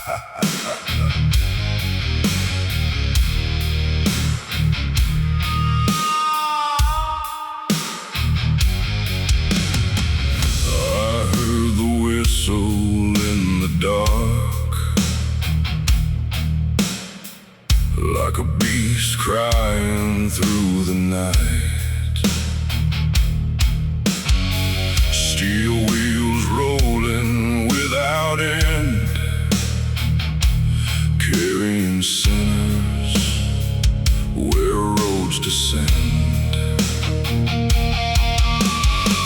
heard the whistle in the dark, like a beast crying through the night. Steel wheels rolling without end, carrying sinners where roads descend.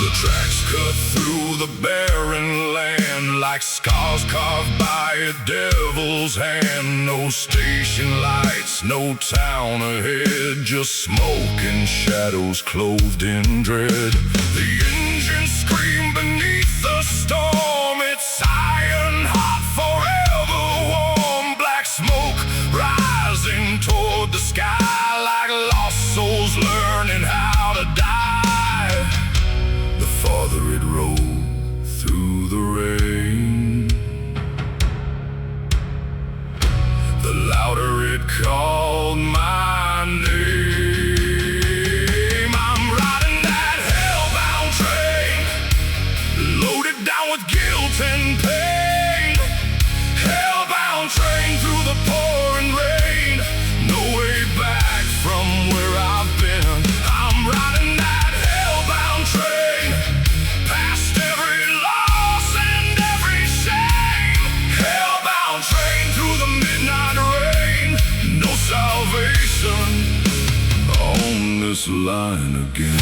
The tracks cut through the barren land like scars carved by a devil's hand. No station lights, no town ahead, just smoke and shadows clothed in dread. The engines scream beneath the storm, it's iron hot, forever warm. Black smoke rising toward the sky like lost souls learning how to die. The farther it rolled through the rain, the louder it called my name. I'm riding that hellbound train, loaded down with guilt and pain. Hellbound train through the pouring rain, no way back from where I've been. I'm riding that hellbound train, past every loss and every shame. Hellbound train through the midnight rain, no salvation on this line again.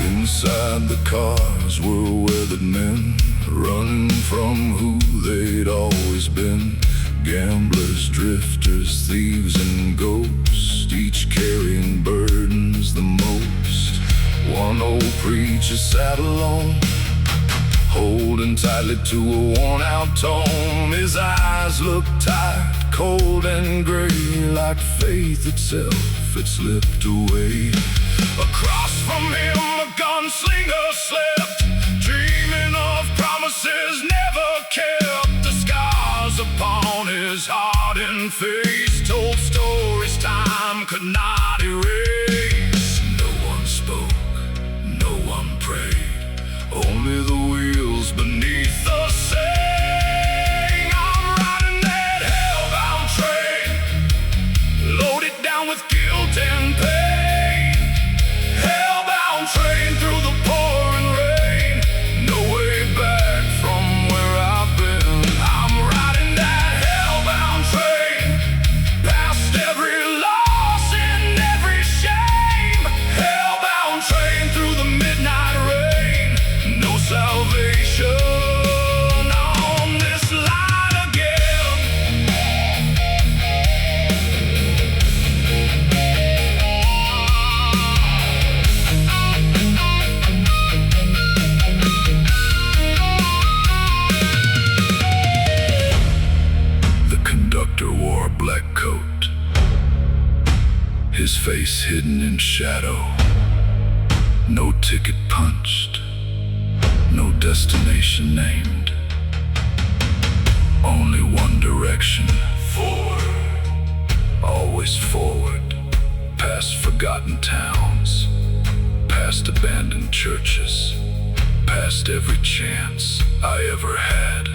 Inside the cars were weathered men, running from who they'd always been. Gamblers, drifters, thieves and ghosts, each carrying burdens the most. One old preacher sat alone, holding tightly to a worn-out tome. His eyes looked tired, cold and gray, like faith itself, it slipped away. Across from him a gunslinger slept, dreaming of promises never kept. The scars upon his hardened face told stories time could not erase. No one spoke, no one prayed, only the wheels beneath the saying. I'm riding that hellbound train, loaded down with guilt and pain. Hellbound train through the pouring rain, no way back from where I've been. I'm riding that hellbound train, past every loss and every shame. Hellbound train through the midnight rain, no salvation on this line again. The conductor wore a black coat, his face hidden in shadow. No ticket punched, no destination named, only one direction, forward, always forward, past forgotten towns, past abandoned churches, past every chance I ever had.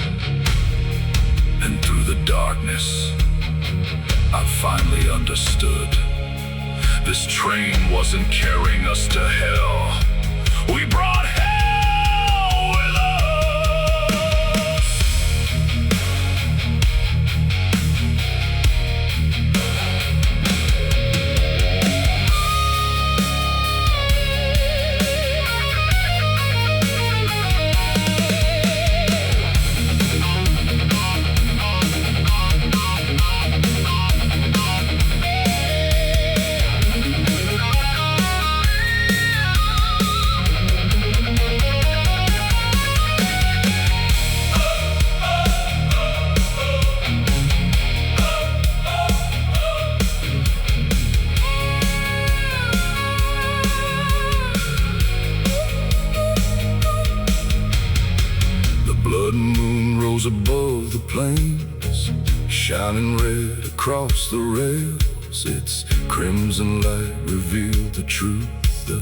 And through the darkness, I finally understood. This train wasn't carrying us to hell, we brought hell with us. the plains, shining red across the rails. Its crimson light revealed the truth, the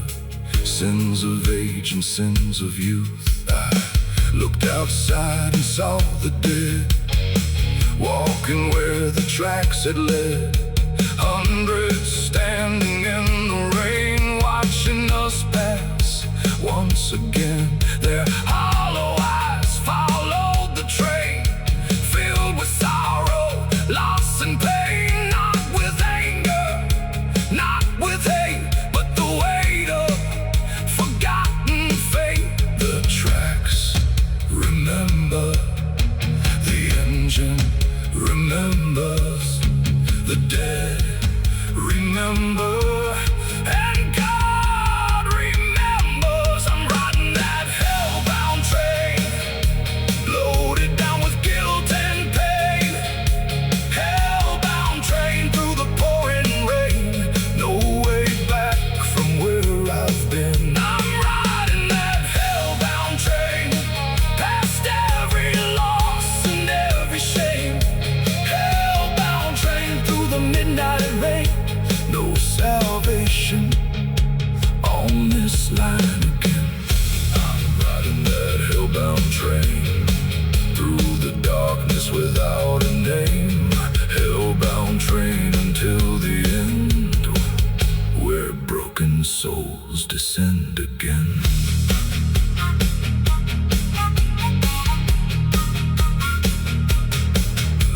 sins of age and sins of youth. I looked outside and saw the dead, walking where the tracks had led. Hundreds standing in the rain, watching us pass once again. Their hollow eyes followed the train, filled with sorrow, loss and pain. Not with anger, not with hate, but the weight of forgotten fate. The tracks remember, the engine remembers, the dead remember, and God remembers. I'm riding that hellbound train, loaded down with guilt and pain. Hellbound train through the pouring rain, no way back from where I've been. I'm riding that hellbound train, past every loss and every shame. Hellbound train through the midnight rain, no salvation on this line again. I'm riding that hellbound train through the darkness without a name. Hellbound train until the end, where broken souls descend again.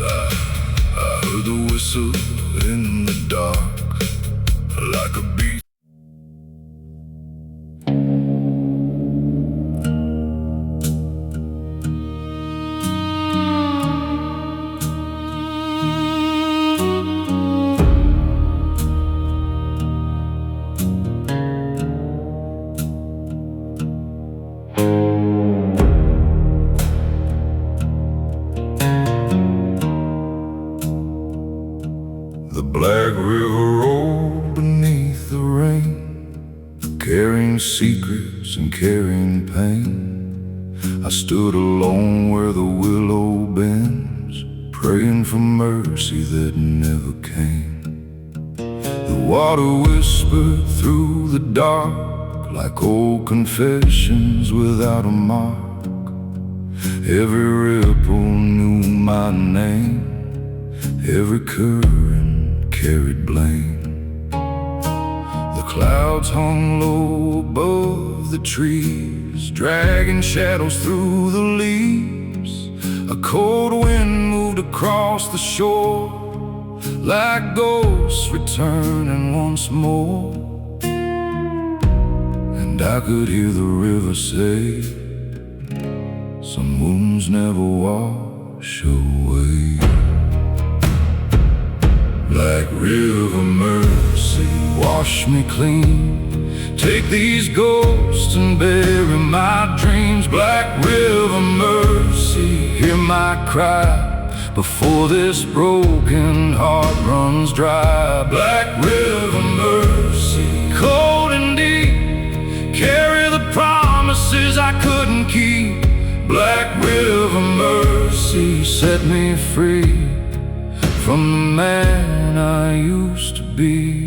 I heard the whistle in the dark, like a beast. The black river rolled beneath the rain, carrying secrets and carrying pain. I stood alone where the willow bends, praying for mercy that never came. The water whispered through the dark, like old confessions without a mark. Every ripple knew my name, every current carried blame. The clouds hung low above the trees, dragging shadows through the leaves. A cold wind moved across the shore, like ghosts returning once more. And I could hear the river say, some wounds never wash away. Black river mercy, wash me clean. Take these ghosts and bury my dreams. Black river mercy, hear my cry before this broken heart runs dry. Black river mercy, cold and deep, carry the promises I couldn't keep. Black river mercy, set me free from the man I used to be.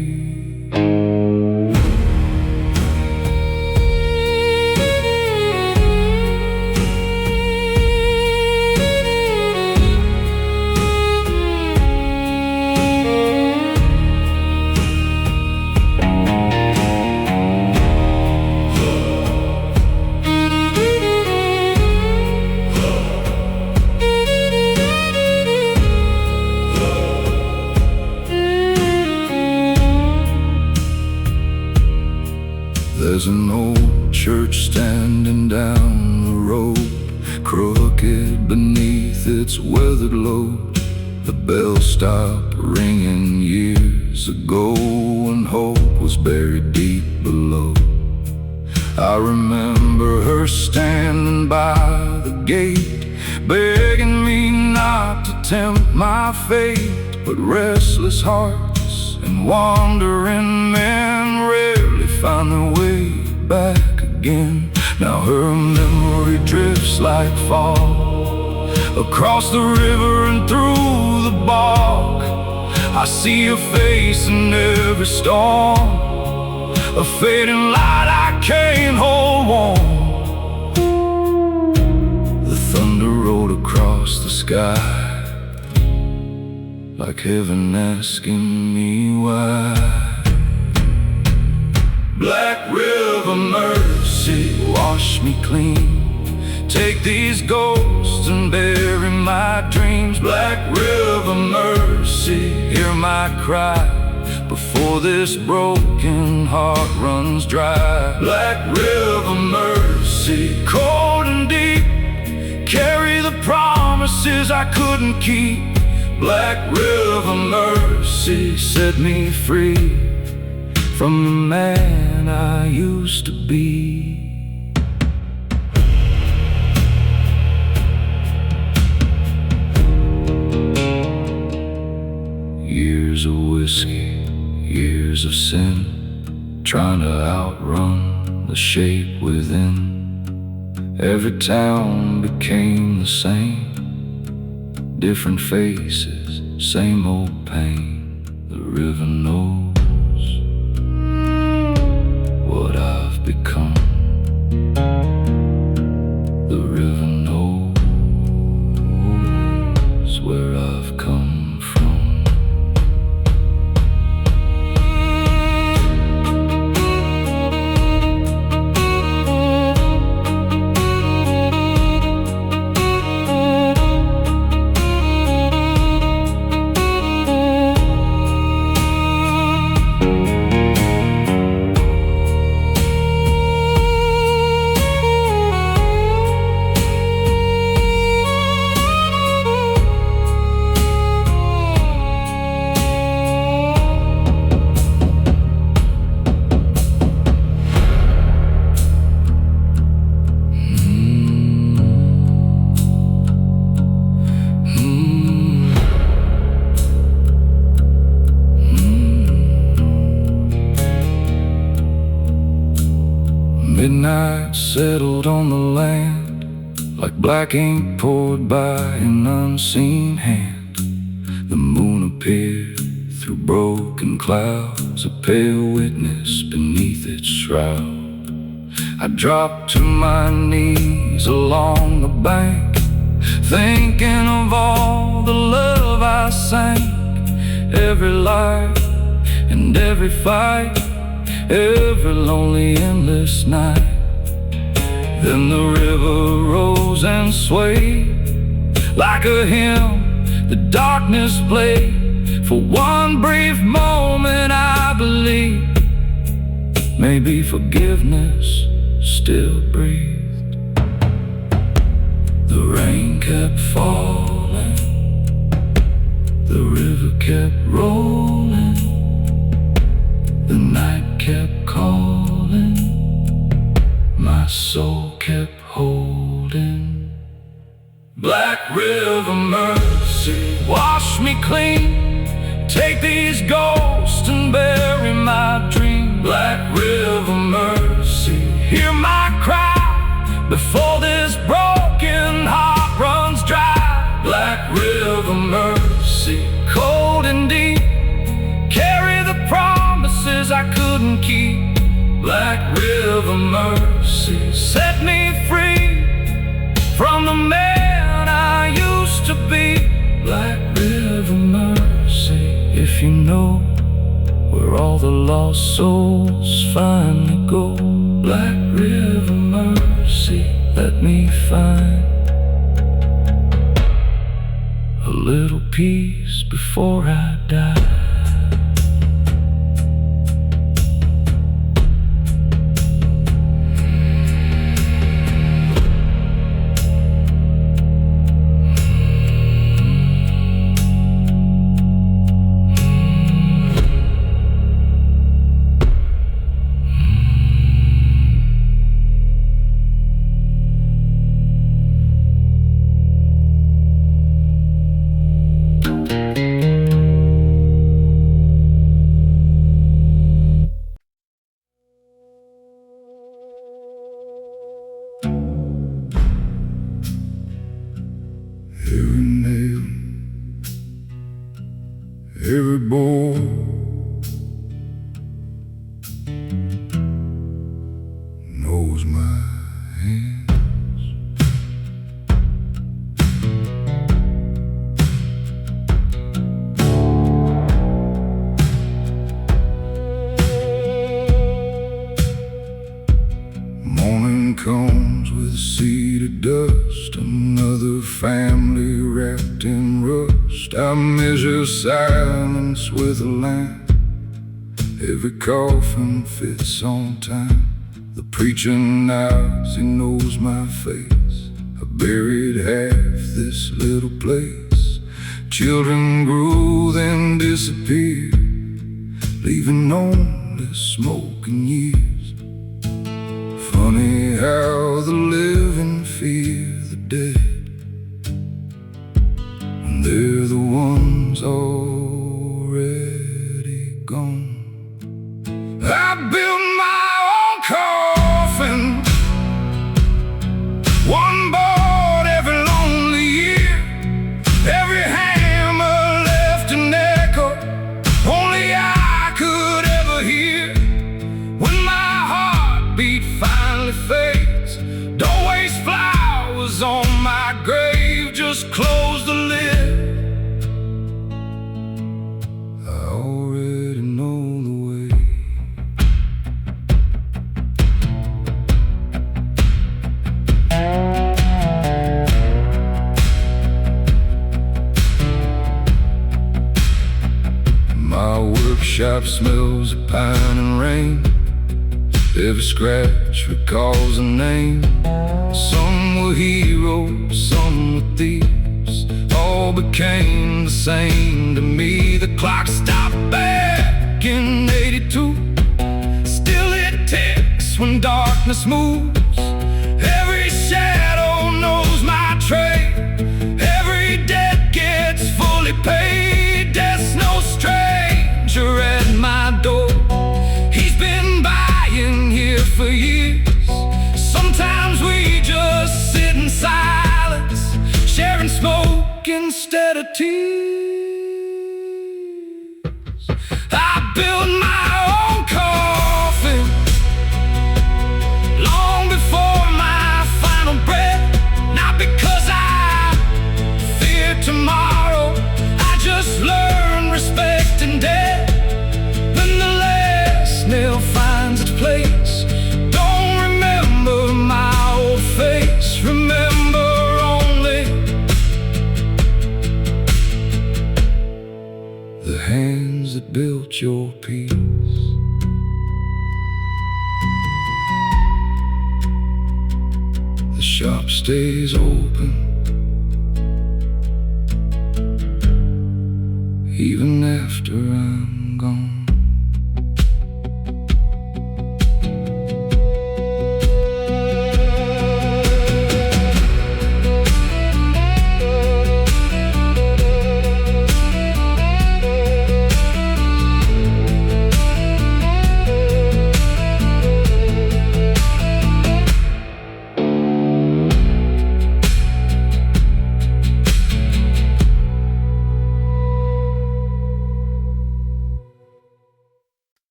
There's an old church standing down the road, crooked beneath its weathered load. The bell stopped ringing years ago when hope was buried deep below. I remember her standing by the gate, begging me not to tempt my fate. But restless hearts and wandering men rarely find their way back again. Now her memory drifts like fall, Across the river and through the bog, I see a face in every storm, a fading light I can't hold warm. The thunder rolled across the sky, like heaven asking me why. Black river mercy, wash me clean, take these ghosts and bury my dreams. Black river mercy, hear my cry before this broken heart runs dry. Black river mercy, cold and deep, carry the promises I couldn't keep. Black river mercy, set me free from the man I used to be. Years of whiskey, years of sin, trying to outrun the shape within. Every town became the same, different faces, same old pain. The river knows what I've become. The river knows where I've come from. Midnight settled on the land, like black ink poured by an unseen hand. The moon appeared through broken clouds, a pale witness beneath its shroud. I dropped to my knees along the bank, thinking of all the love I sank. Every life and every fight, every lonely endless night. Then the river rose and swayed like a hymn the darkness played. For one brief moment I believed maybe forgiveness still breathed. The rain kept falling, the river kept rolling, the night kept calling, my soul kept holding. Black river mercy, wash me clean, take these ghosts and bury my dream. Black river mercy, hear my cry before this broken heart runs dry. Black river mercy, cold and deep, carry the promises I couldn't keep. Black river mercy, set me free from the man I used to be. Black river mercy, if you know where all the lost souls finally go. Black river mercy, let me find a little peace before I die. knows my hands. Morning comes with a seed of dust, another family wrapped in rust. I measure silence with a lamp. Every coffin fits on time. The preacher nods, he knows my face. I buried half this little place. Children grew, then disappeared, leaving only smoke and years. Funny how the living fear the dead when they're the ones already gone. I built my own coffin, one board every lonely year. Every hammer left an echo only I could ever hear. When my heartbeat finally fades, don't waste flowers on my grave, just close the lid. I already know the way. My workshop smells of pine and rain. Every scratch recalls a name. Some were heroes, some were thieves. All became the same to me. The clock stopped back in '82. Still it ticks when darkness moves. Every shadow knows my trade. Every debt gets fully paid. Death's no stranger at my door. He's been buying here for years. Sometimes we just sit in silence, sharing smoke instead of tears. I built my own coffin long before my final breath. Not because I fear tomorrow, I just learned respect in death. When the last nail finds its place, don't remember my old face. Remember only the hands that built your peace. The shop stays open even after I'm gone.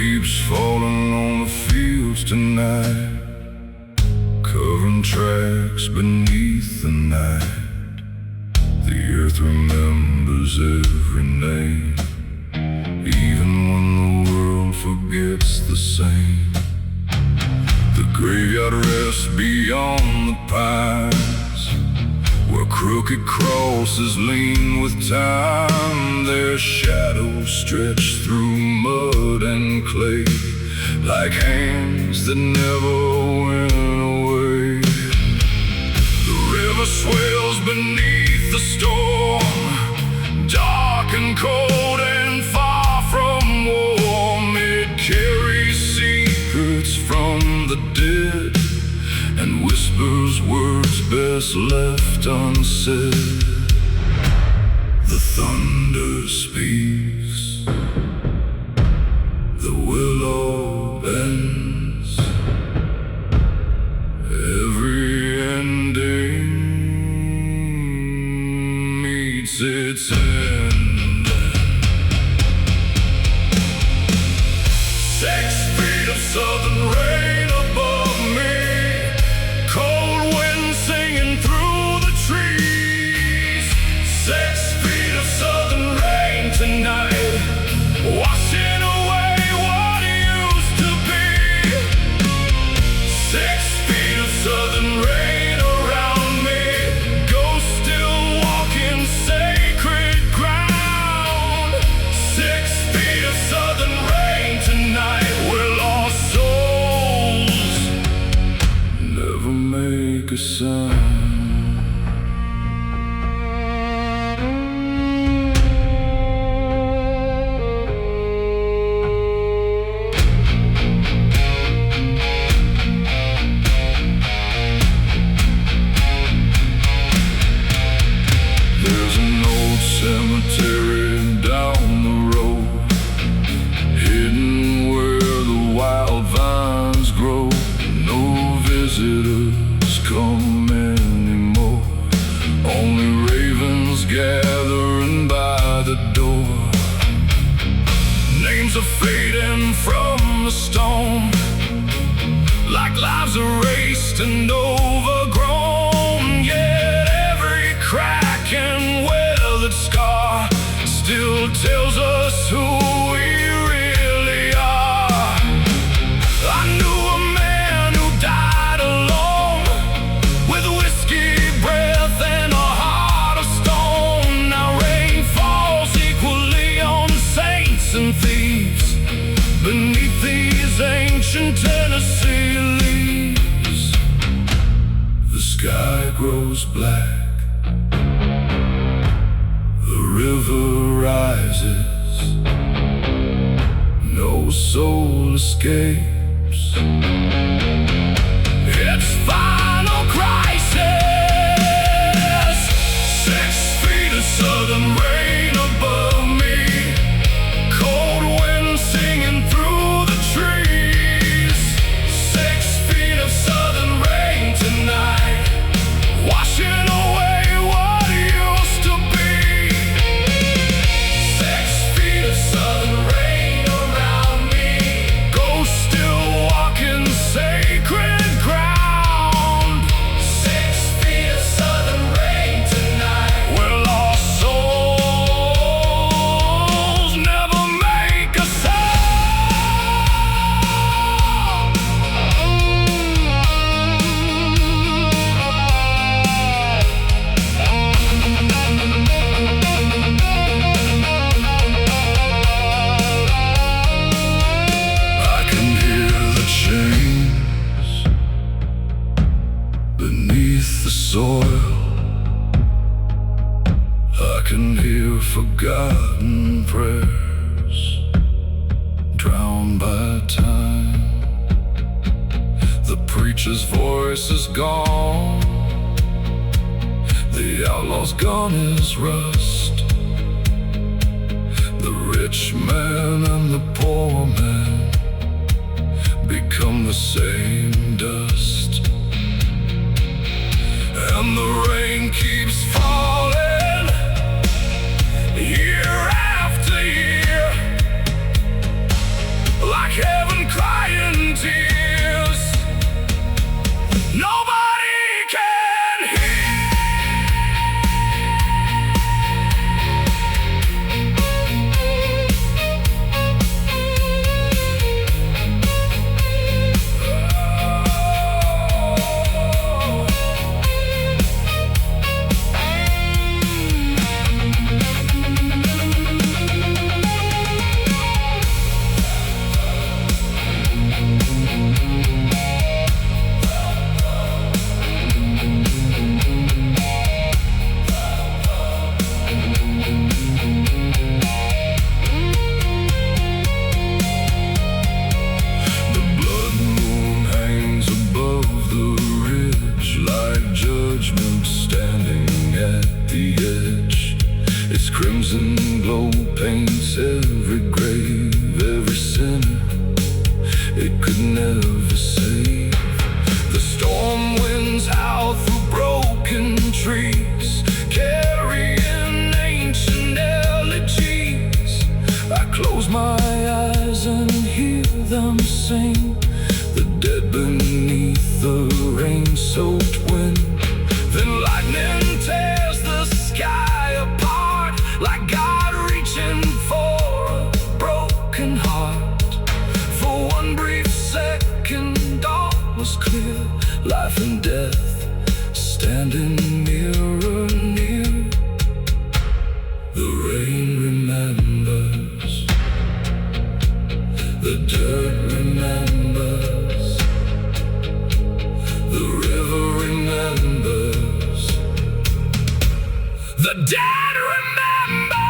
Keeps falling on the fields tonight, covering tracks beneath the night. The earth remembers every name, even when the world forgets the same. beyond the pines, where crooked crosses lean with time, their shadows stretch through mud and clay, like hands that never went away. The river swells beneath the storm, dark and cold and far from warm. It carries secrets from the dead and whispers words best left unsaid. The thunder speaks, the willow bends, every ending meets its end. 6 feet of southern rain above me, cold wind singing through the trees. 6 feet of southern rain tonight, washing away what used to be. 6 feet of southern rain around me, ghosts still walking sacred ground. 6 feet of southern rain tonight, we're lost souls, never make a sound. There's an old cemetery down the road, hidden where the wild vines grow. No visitors come anymore, only ravens gathering by the door. Names are fading from the stone, like lives erased and overgrown. Yet every crack and weathered scar still tells us who we really are. I knew a man who died alone, with whiskey breath and a heart of stone. Now rain falls equally on saints and thieves beneath these ancient Tennessee leaves. The sky grows black, the river rises, no soul escapes. It's final crisis. 6 feet of southern rain above me, cold wind singing through the trees. 6 feet of southern rain tonight, washing away what used to be. 6 feet of southern rain around me, ghosts still walking sacred ground. 6 feet of southern rain tonight, we're lost souls, never make a sound. I can hear the chains beneath the soil. I can hear forgotten prayers, drowned by time. The preacher's voice is gone, the outlaw's gun is rust. The rich man and the poor man become the same dust, and the rain keeps falling year after year, like heaven crying tears. Nobody can hear. it could never save. The storm winds howl through broken trees, carrying ancient elegies. I close my eyes and hear them sing, the dead beneath the rain-soaked wind. Then lightning tears the sky apart, like God reaching for a broken heart. For one brief second all was clear, life and death standing nearer, near. The rain remembers, the dirt remembers, the river remembers, the dead remember.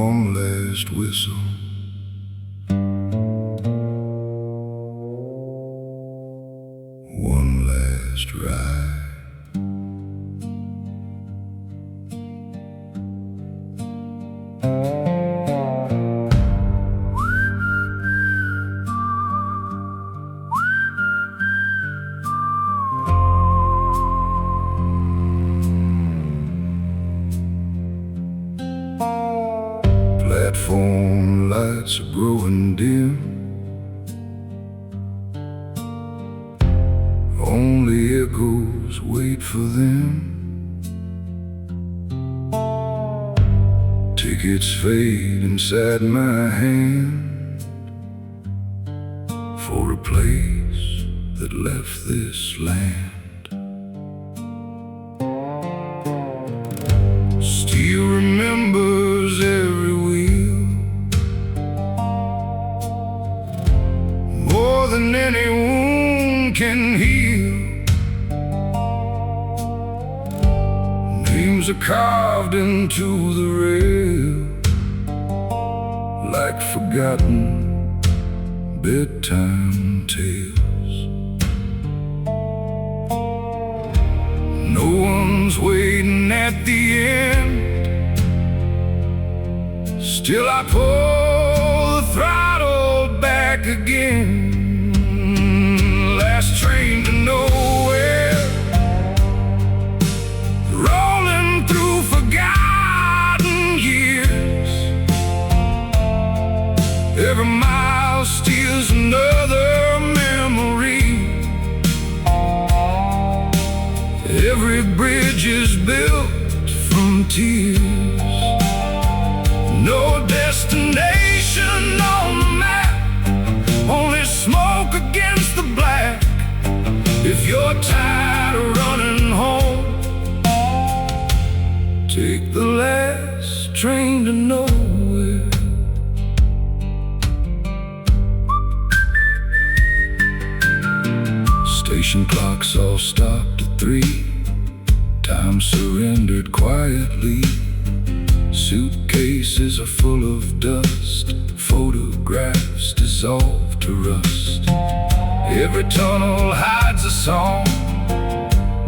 One last whistle, one last ride. Platform lights are growing dim, only echoes wait for them. Tickets fade inside my hand for a place that left this land. Still remembers every wheel, more than any wound can heal. Names are carved into the rail, like forgotten bedtime tales. No one's waiting at the end, still I pull the throttle back again. Last train to nowhere, rolling through forgotten years. Every mile steals another memory, every bridge is built from tears. No destination on the map, only smoke against the black. If you're tired of running home, take the last train to nowhere. Station clocks all stopped at 3, time surrendered quietly. Suitcases are full of dust, photographs dissolved to rust. Every tunnel hides a song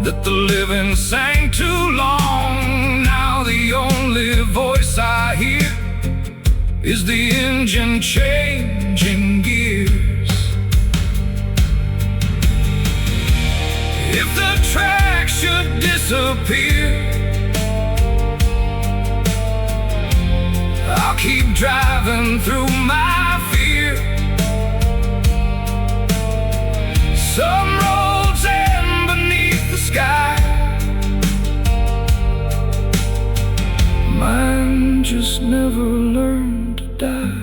that the living sang too long. Now the only voice I hear is the engine changing gears. If the track should disappear, I'll keep driving through my fear. Some roads end beneath the sky, mine just never learned to die.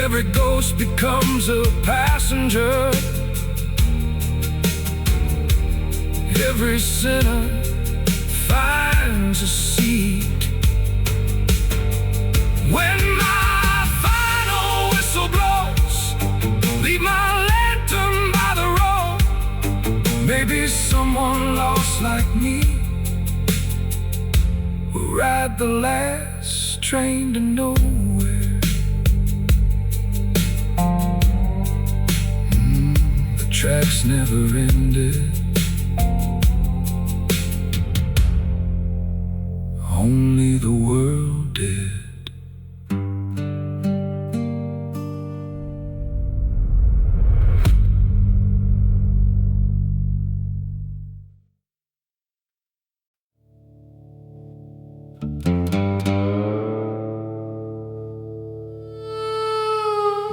Every ghost becomes a passenger. Every sinner finds a seat. When my final whistle blows, leave my lantern by the road. Maybe someone lost like me will ride the last train to nowhere. The tracks never ended. Only the world did.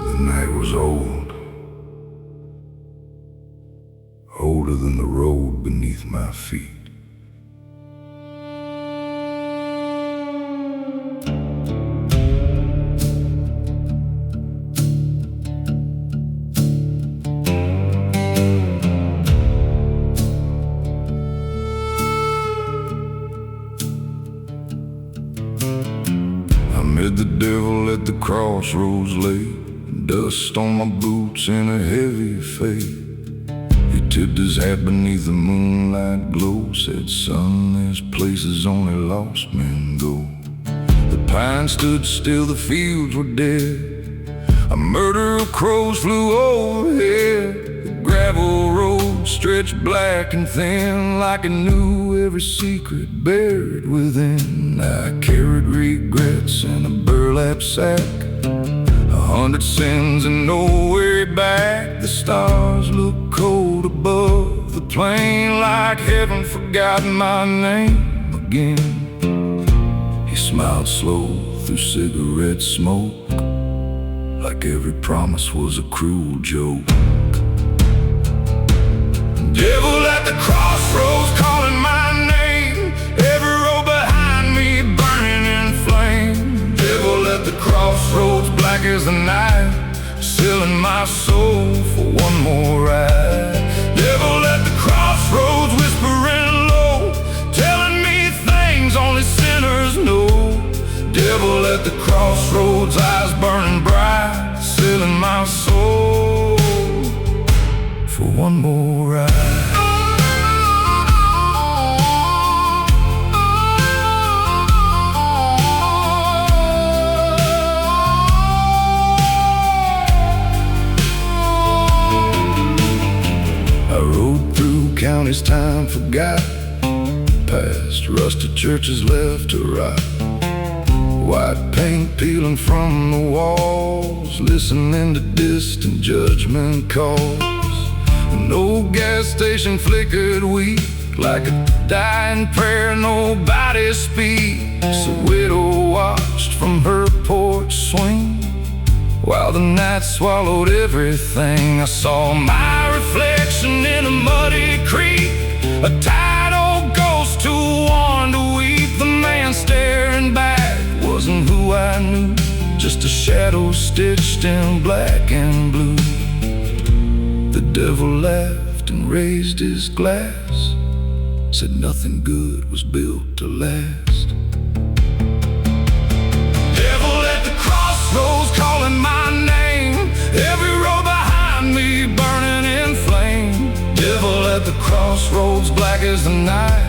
The night was old, older than the road beneath my feet. Amid the devil at the crossroads lay, dust on my boots in a heavy fade. He tipped his hat beneath the moonlight glow, said, "Son, there's places only lost men go." The pines stood still, the fields were dead. A murder of crows flew overhead. The gravel road stretched black and thin, like it knew every secret buried within. I carried regrets in a burlap sack, 100 sins and no way back. The stars look cold above the plain, like heaven forgot my name again. He smiled slow through cigarette smoke, like every promise was a cruel joke. Devil at the crossroads calling my name, every road behind me burning in flame. Devil at the crossroads, black as the night, selling my soul for one more ride. Devil at the crossroads, whispering low, telling me things only sinners know. Devil at the crossroads, eyes burning bright, selling my soul for one more ride. Counties time forgot, past rusted churches left to rot. White paint peeling from the walls, listening to distant judgment calls. An old gas station flickered weak, like a dying prayer nobody speaks. A widow watched from her porch swing, while the night swallowed everything. I saw my reflection in a muddy creek, a tired old ghost too worn to weep. The man staring back wasn't who I knew, just a shadow stitched in black and blue. The devil laughed and raised his glass, said nothing good was built to last. Devil at the crossroads calling my name, every road behind me burning in flame. Devil at the crossroads, black as the night,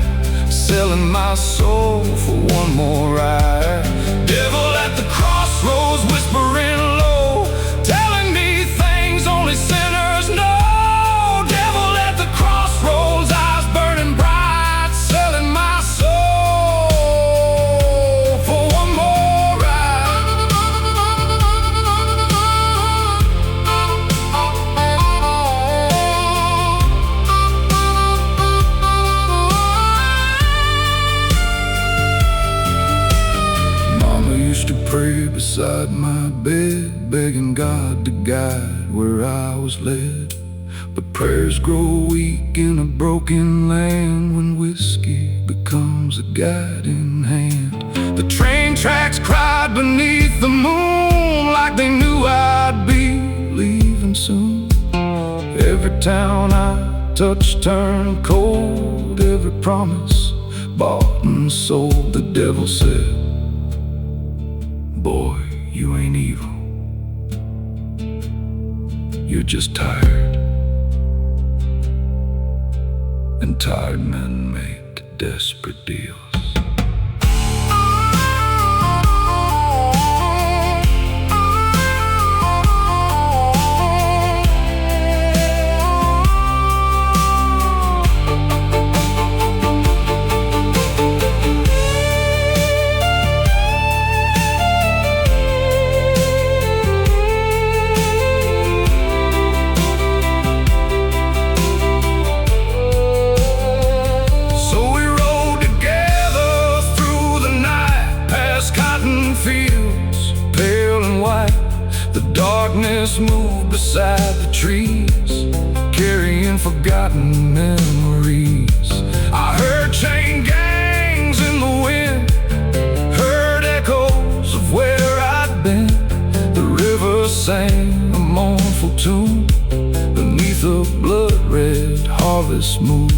selling my soul for one more ride. Devil at the crossroads, whispering low, telling me things only sinners know. Devil at the crossroads, eyes burning bright, selling my soul for one more ride. Mama used to pray beside my bed, begging God to guide where I was led. But prayers grow weak in a broken land when whiskey becomes a guiding hand. The train tracks cried beneath the moon, like they knew I'd town I touched turned cold. Every promise bought and sold. The devil said, boy, you ain't evil, you're just tired. And tired men make desperate deals. Darkness moved beside the trees, carrying forgotten memories. I heard chain gangs in the wind, heard echoes of where I'd been. The river sang a mournful tune beneath a blood-red harvest moon.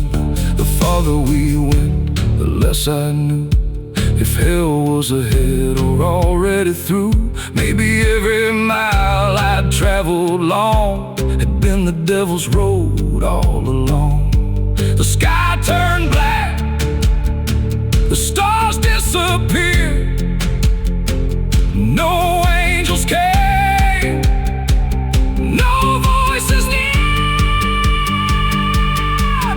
The farther we went, the less I knew if hell was ahead or already through. Maybe every mile I'd traveled long had been the devil's road all along. The sky turned black, the stars disappeared, no angels came, no voices near.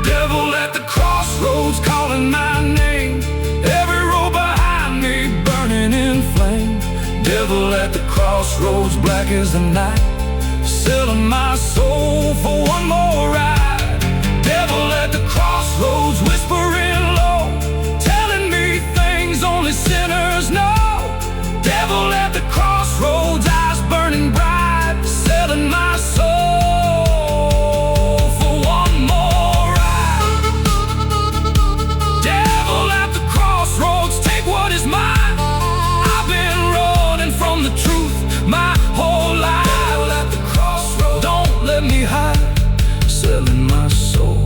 Devil at the crossroads calling my name, every road behind me burning in flame. Devil at the crossroads, black as the night, selling my soul for one more ride. Devil at the crossroads, whispering low, telling me things only sinners know. Devil at the crossroads, eyes burning bright, selling my soul for one more ride. Devil at the crossroads, take what is mine. From the truth my whole life. Devil at the crossroads, don't let me hide, selling my soul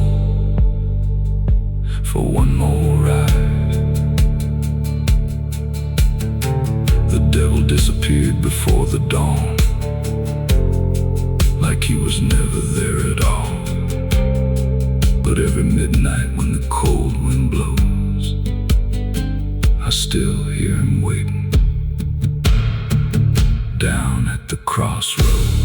for one more ride. The devil disappeared before the dawn, like he was never there at all. But every midnight when the cold wind blows, I still hear him waiting down at the crossroads.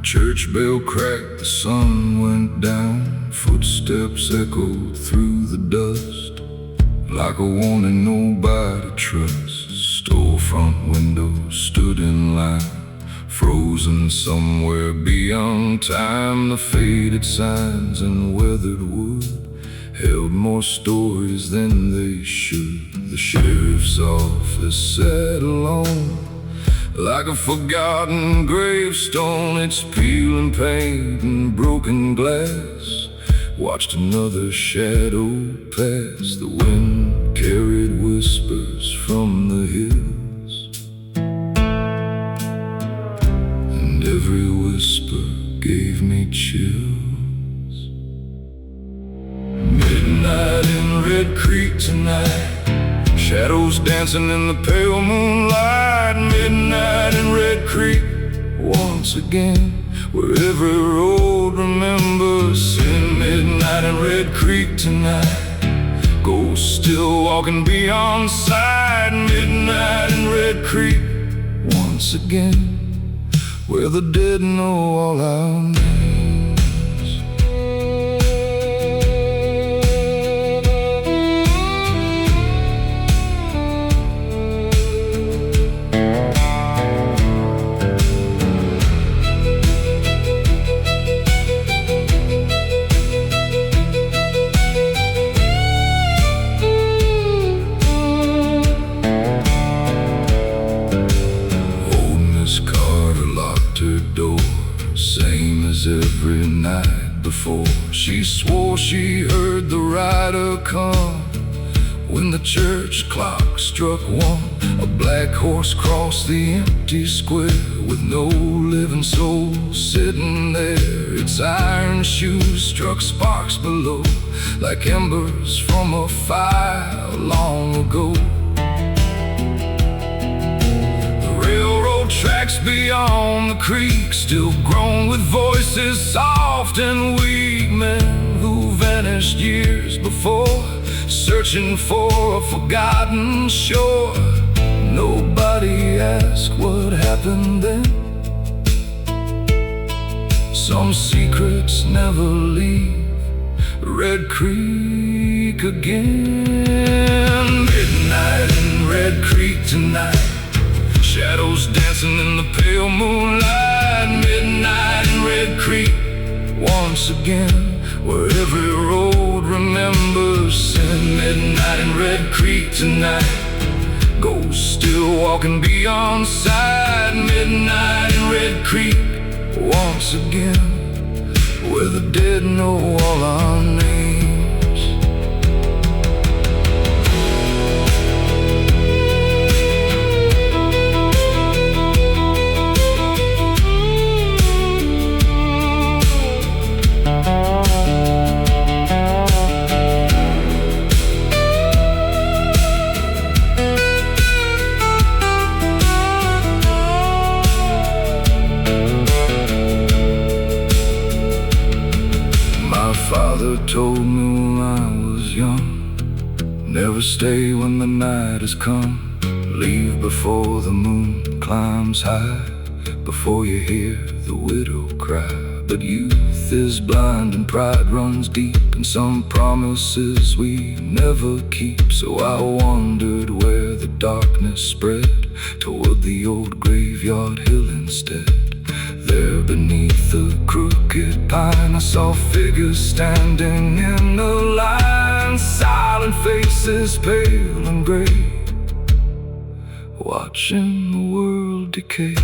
Church bell cracked, the sun went down. Footsteps echoed through the dust, like a warning nobody trusts. Storefront windows stood in line, frozen somewhere beyond time. The faded signs and weathered wood held more stories than they should. The sheriff's office sat alone, like a forgotten gravestone. Its peeling paint and broken glass watched another shadow pass. The wind carried whispers from the hills, and every whisper gave me chills. Midnight in Red Creek tonight, shadows dancing in the pale moonlight. Midnight in Red Creek once again, where every road remembers. In midnight in Red Creek tonight, ghosts still walking beyond sight. Midnight in Red Creek once again, where the dead know all our names. Same as every night before. She swore she heard the rider come when the church clock struck one. A black horse crossed the empty square with no living soul sitting there. Its iron shoes struck sparks below like embers from a fire long ago. Tracks beyond the creek still groan with voices soft and weak. Men who vanished years before, searching for a forgotten shore. Nobody asked what happened then. Some secrets never leave Red Creek again. Midnight in Red Creek tonight, shadows dancing in the pale moonlight. Midnight in Red Creek once again, where every road remembers. And midnight in Red Creek tonight, ghosts still walking beyond sight. Midnight in Red Creek once again, where the dead know all our names. Father told me when I was young, never stay when the night has come. Leave before the moon climbs high, before you hear the widow cry. But youth is blind and pride runs deep, and some promises we never keep. So I wandered where the darkness spread, toward the old graveyard hill instead. There beneath the crooked pine, I saw figures standing in a line, silent faces pale and gray, watching the world decay.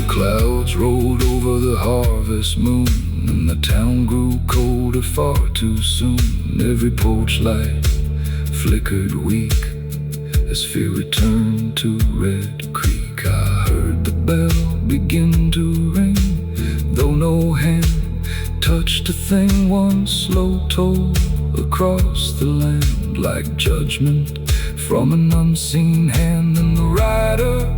Clouds rolled over the harvest moon, and the town grew colder far too soon. Every porch light flickered weak as fear returned to Red Creek. I heard the bell begin to ring, though no hand touched a thing. One slow toll across the land, like judgment from an unseen hand. And the rider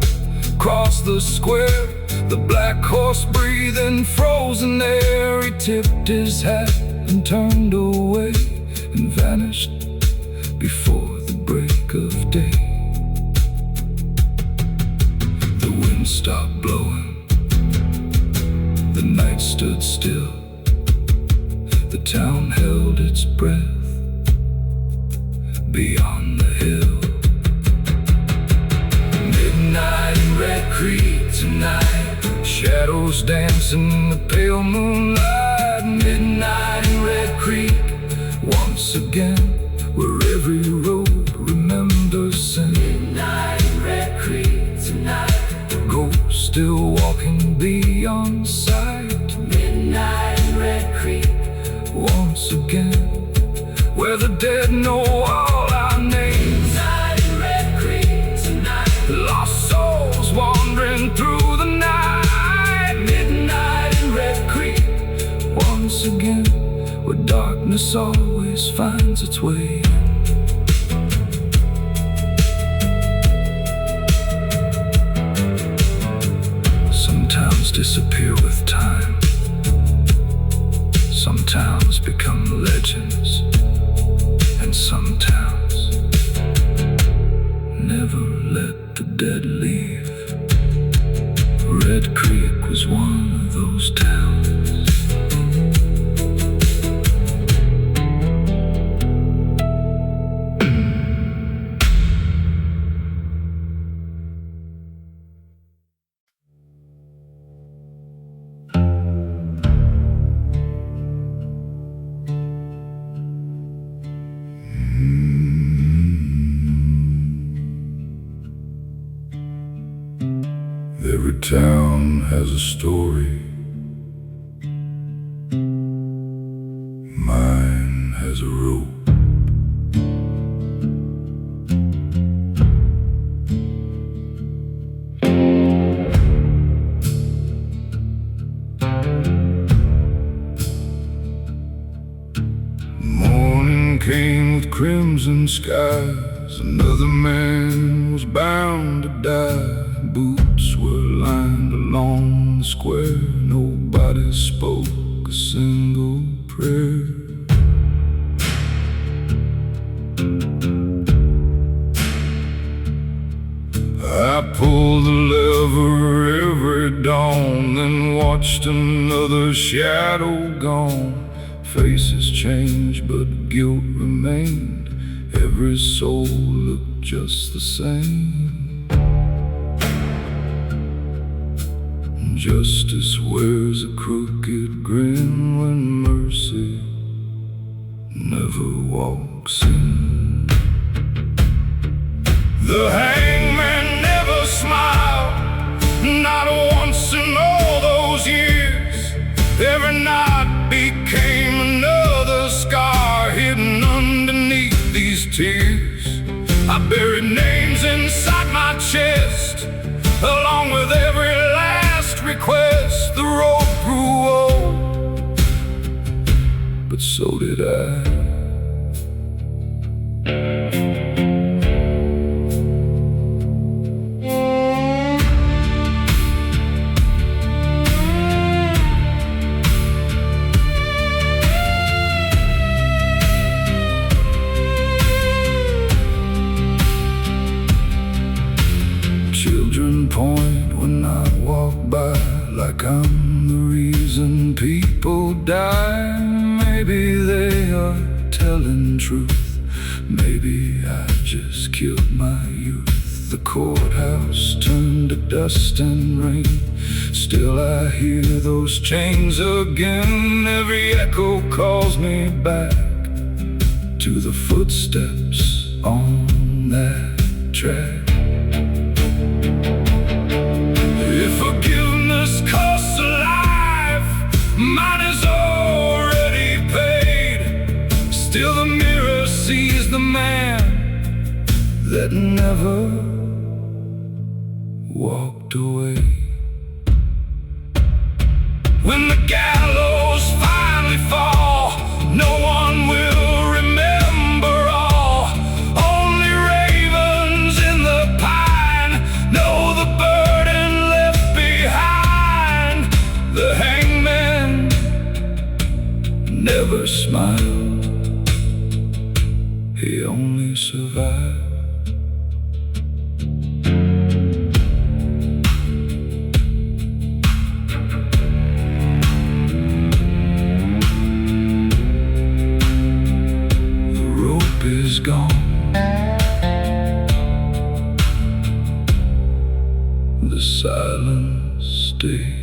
crossed the square, the black horse breathing frozen air. He tipped his hat and turned away, and vanished before the break of day. The wind stopped blowing, the night stood still, the town held its breath beyond the hill. Midnight in Red Creek tonight, shadows dancing in the pale moonlight. Midnight in Red Creek once again, where every road remembers sin. Midnight in Red Creek tonight, ghosts still walking Darkness always finds its way. Some towns disappear with time. Some towns become legends. And some towns never let the dead leave. Red Creek was one of those towns. Every town has a story. Mine has a rope. Morning came with crimson skies. Another man was bound to die. Boots were lined along the square. Nobody spoke a single prayer. I pulled the lever every dawn, then watched another shadow gone. Faces changed, but guilt remained. Every soul looked just the same. Justice wears a crooked grin when mercy never walks in. The hangman never smiled, not once in all those years. Every night became another scar hidden underneath these tears. I buried names inside my chest, along with every request. The road grew old, but so did I. Children point when I walk by, like I'm the reason people die. Maybe they are telling truth. Maybe I just killed my youth. The courthouse turned to dust and rain. Still I hear those chains again. Every echo calls me back to the footsteps on that track. If forgiveness costs a life, mine is already paid. Still the mirror sees the man that never walked away. When the gallows finally fall, no one will remember all. Only ravens in the pine know the burden left behind. The hangman never smiled, he only survived. Is gone. The silence stays.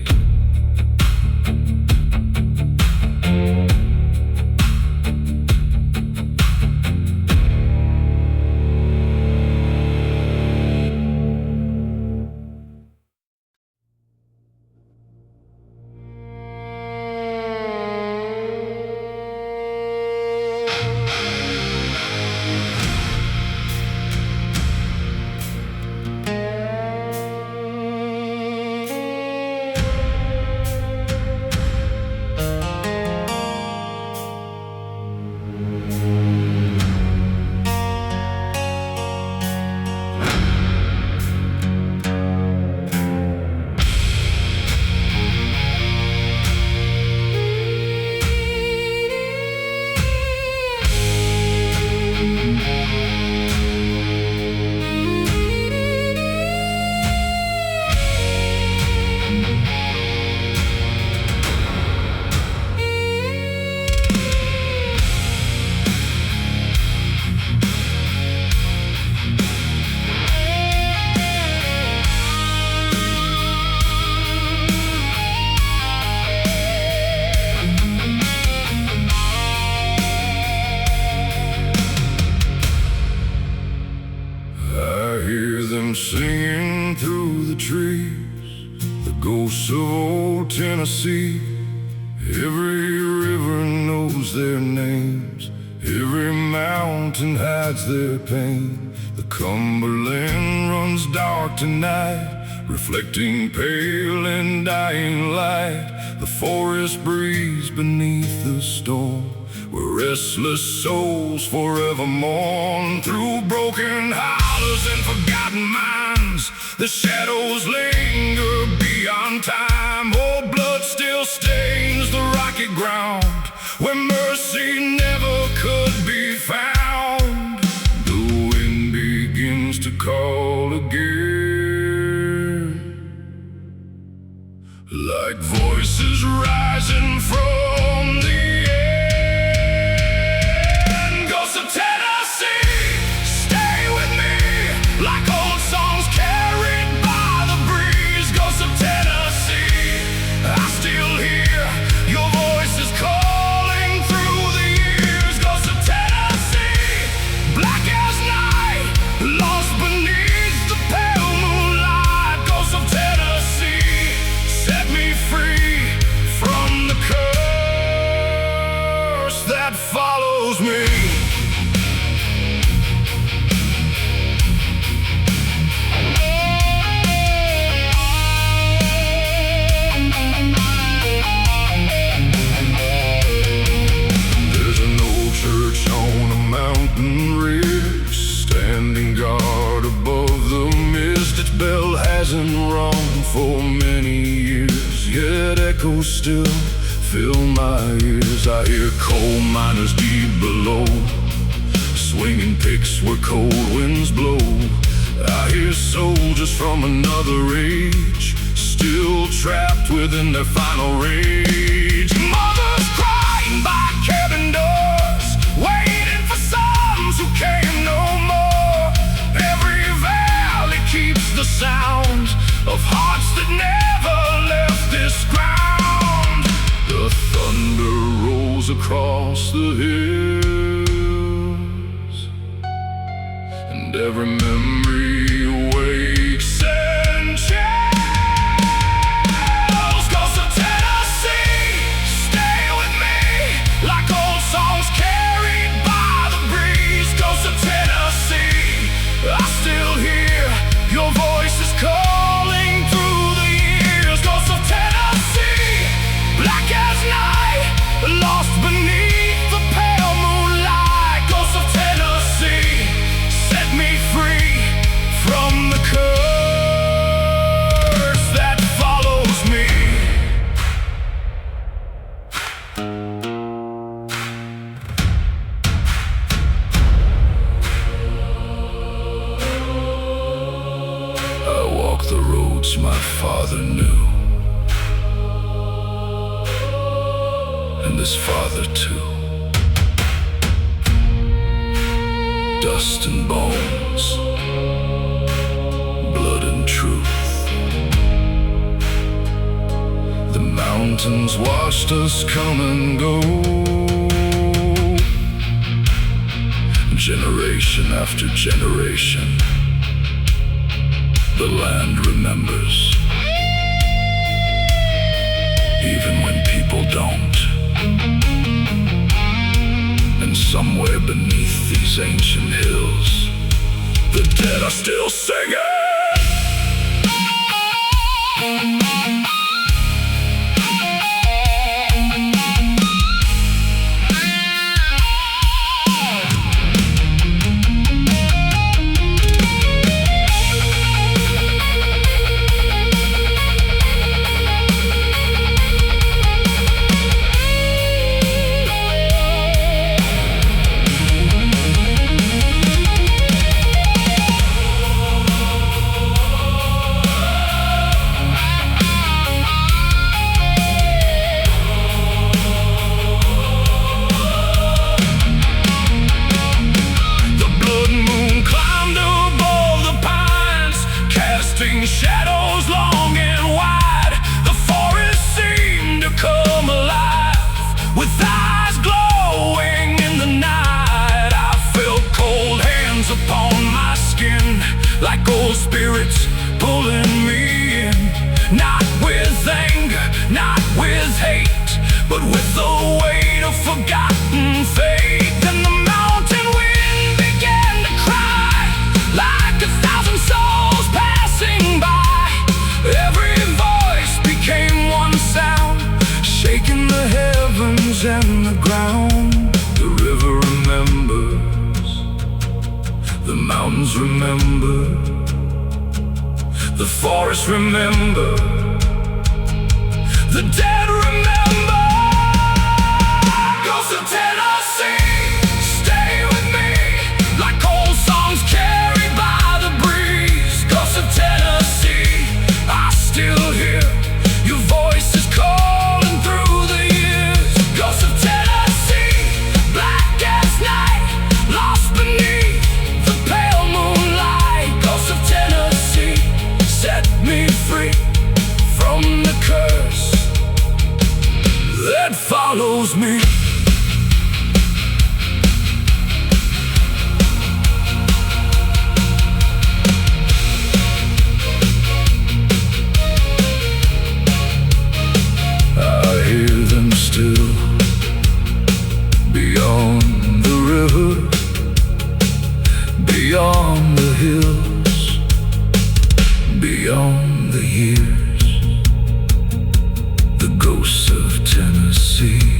singing through the trees, the ghosts of old Tennessee. Every river knows their names, every mountain hides their pain. The Cumberland runs dark tonight, reflecting pale and dying light. The forest breeze beneath the storm, where restless souls forever mourn. Through broken hollows and forgotten minds, the shadows linger beyond time. Old blood still stains the rocky ground, where mercy never could be found. The wind begins to call again, like voices rising from the end. Ghosts of Tennessee, stay with me, like old songs carried by the breeze. Ghosts of Tennessee, I still hear your voices calling through the years. Ghosts of Tennessee, black as night, lost beneath the pale moonlight. Ghosts of Tennessee, set me free from the curse that follows me. There's an old church on a mountain ridge, standing guard above the mist. Its bell hasn't rung for many years, yet echoes still fill my ears. I hear coal miners deep below, swinging picks where cold winds blow. I hear soldiers from another age, still trapped within their final rage. Mothers crying by cabin doors, waiting for sons who came no more. Every valley keeps the sound of hearts that never left this ground. The thunder rolls across the hills, and every memory wakes and chills. Ghosts of Tennessee, stay with me, like old songs carried by the breeze. Ghosts of Tennessee, I still hear your voices calling through the years. Ghosts of Tennessee, black as night, lost beneath the pale moonlight. Ghosts of Tennessee, set me free from the curse that follows me. I walk the roads my father knew, and his father too. Dust and bones, blood and truth. The mountains watched us come and go, generation after generation. The land remembers, even when people don't. And somewhere beneath these ancient hills, the dead are still singing. Shadows long and wide, the forest seemed to come alive, with eyes glowing in the night. I felt cold hands upon my skin, like old spirits pulling me in. Not with anger, not with hate, but with the weight of forgotten fate. And the mountain wind began to cry like 1,000 souls passing by. Every voice became one sound, shaking the heavens and the ground. The river remembers, the mountains remember, the forest remember, the dead remember. Ghosts of Tennessee, stay with me, like old songs carried by the breeze. Ghosts of Tennessee, I still hear your voices calling through the years. Ghosts of Tennessee, black as night, lost beneath the pale moonlight. Ghosts of Tennessee, set me free from the curse that follows me. I hear them still beyond the river, beyond the hills, beyond the years. The ghosts of Tennessee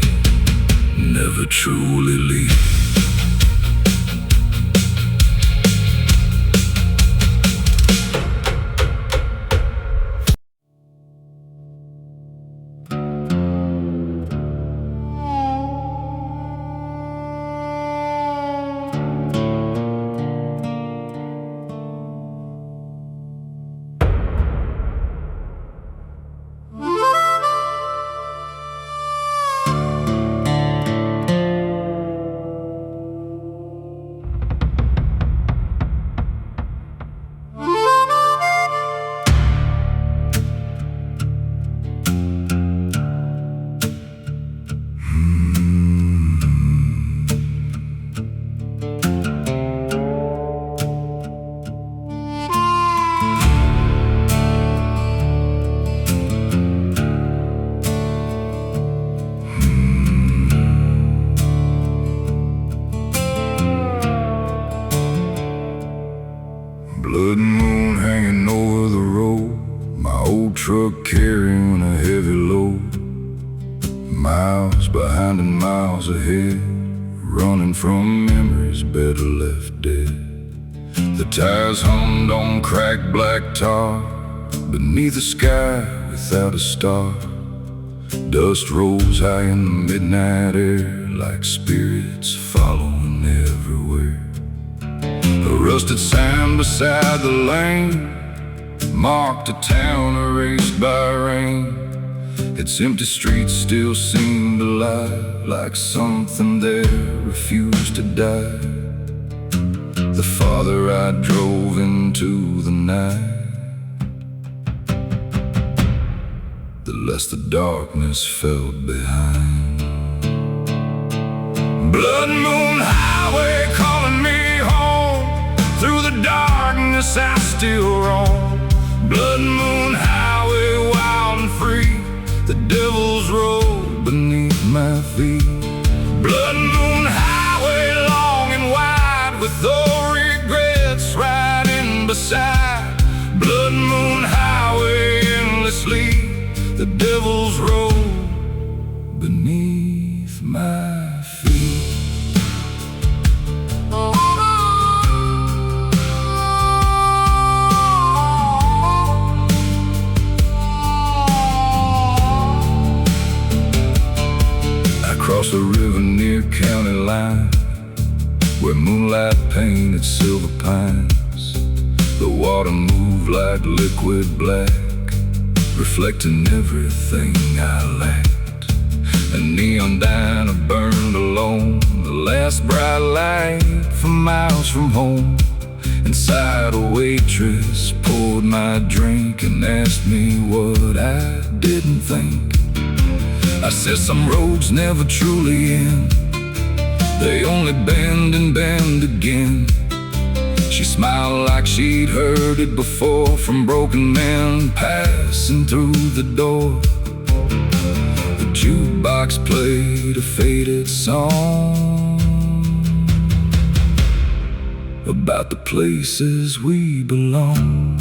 never truly leave. Blood moon hanging over the road, my old truck carrying a heavy load. Miles behind and miles ahead, running from memories better left dead. The tires hummed on cracked black tar, beneath a sky without a star. Dust rose high in the midnight air, like spirits following everywhere. A rusted sign beside the lane marked a town erased by rain. Its empty streets still seemed alive, like something there refused to die. The farther I drove into the night, the less the darkness felt behind. Blood moon highway calling me home, through the darkness I still roam. Blood moon highway wild and free, the devil's road beneath my feet. Blood moon highway long and wide, with the regrets riding beside. Blood moon highway endlessly, the devil's road beneath my feet. Across the river near county line, where moonlight painted silver pines, the water moved like liquid black, reflecting everything I lacked. A neon diner burned alone, the last bright light for miles from home. Inside, a waitress poured my drink and asked me what I didn't think. I said some roads never truly end, they only bend and bend again. She smiled like she'd heard it before, from broken men passing through the door. The jukebox played a faded song about the places we belong.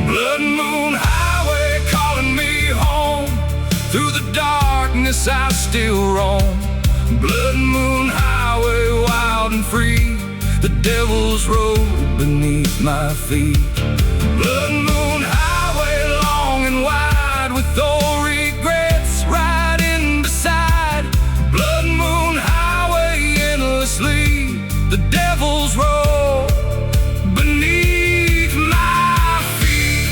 Blood moon highway calling me home, through the darkness I still roam. Blood moon highway wild and free, the devil's road beneath my feet. Blood moon highway long and wide, with old regrets riding beside. Blood moon highway endlessly, the devil's road beneath my feet.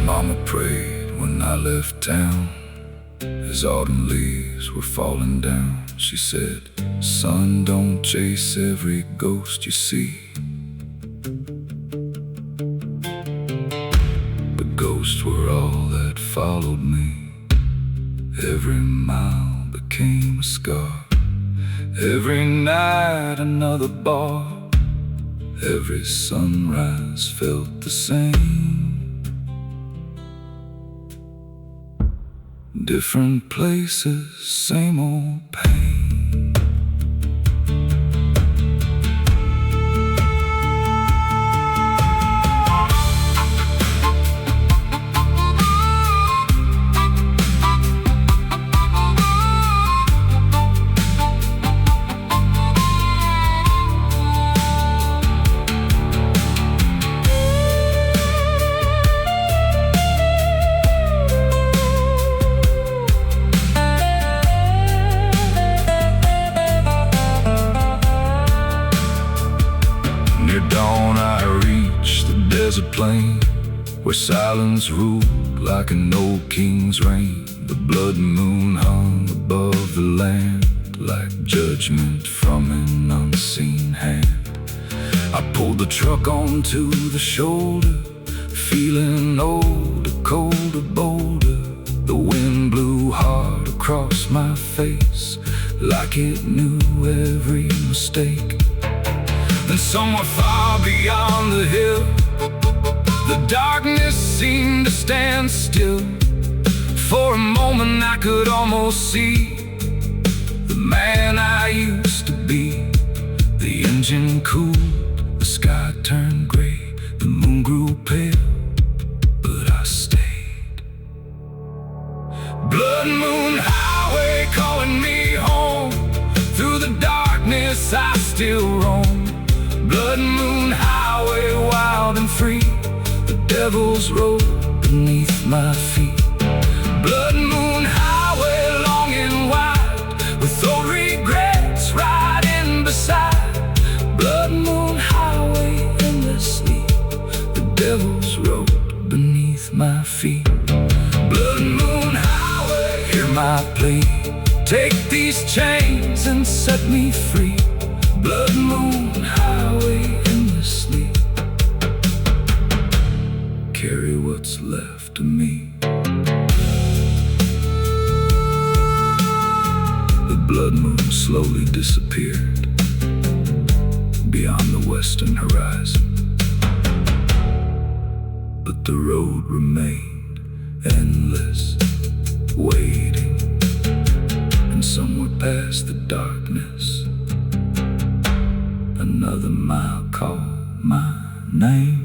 Mama prayed when I left town, as autumn leaves were falling down. She said, "Son, don't chase every ghost you see. The ghosts were all that followed me. Every mile became a scar, every night another bar. Every sunrise felt the same. Different places, same old pain." Near dawn I reached the desert plain, where silence ruled like an old king's reign. The blood moon hung above the land, like judgment from an unseen hand. I pulled the truck onto the shoulder, feeling older, colder, bolder. The wind blew hard across my face, like it knew every mistake. And somewhere far beyond the hill, the darkness seemed to stand still. For a moment I could almost see the man I used to be. The engine cooled, the sky turned gray, the moon grew pale, but I stayed. Blood moon highway calling me home, through the darkness I still roam. Blood moon highway wild and free, the devil's road beneath my feet. Blood moon highway long and wide, with old regrets riding beside. Blood moon highway endlessly, the devil's road beneath my feet. Blood moon highway, hear my plea, take these chains and set me free. Blood moon highway endlessly, carry what's left of me. The blood moon slowly disappeared beyond the western horizon, but the road remained endless, waiting. And somewhere past the darkness, another mile called my name.